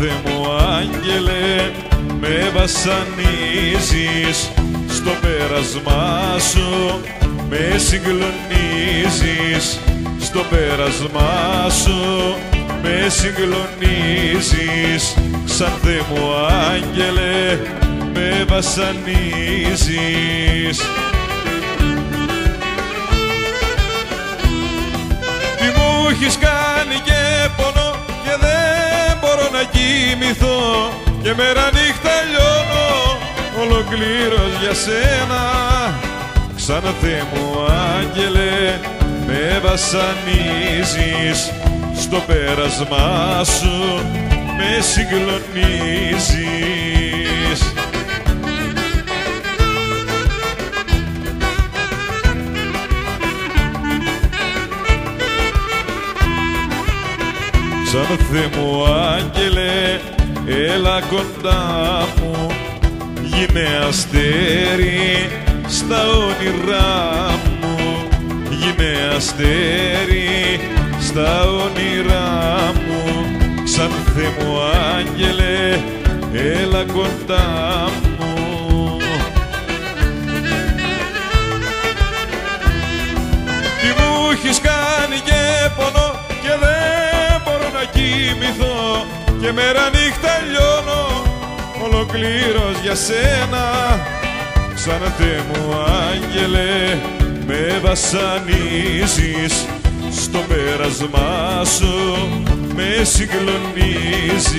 Θεέ μου άγγελε, με βασανίζεις, στο πέρασμά σου με συγκλονίζεις, στο πέρασμά σου με συγκλονίζεις, σαν Θεέ μου άγγελε με βασανίζεις. Τι μου έχεις κάνει και πονώ και δεν μπορώ να κοιμηθώ, και μέρα νύχτα λιώνω ολοκλήρως για σένα. Ξανά Θεέ μου άγγελε με βασανίζεις, στο πέρασμά σου με συγκλονίζεις. Σαν Θεέ μου άγγελε, έλα κοντά μου, γίνε αστέρι στα όνειρά μου, γίνε αστέρι στα όνειρά μου. Σαν Θεέ μου άγγελε, έλα κοντά μου. Τι μου έχεις κάνει και πονώ και δεν μπορώ να κοιμηθώ, και μέρα νύχτα λιώνω ολοκλήρως για σένα. Σαν Θεέ μου άγγελε με βασανίζεις, στο πέρασμά σου με συγκλονίζεις.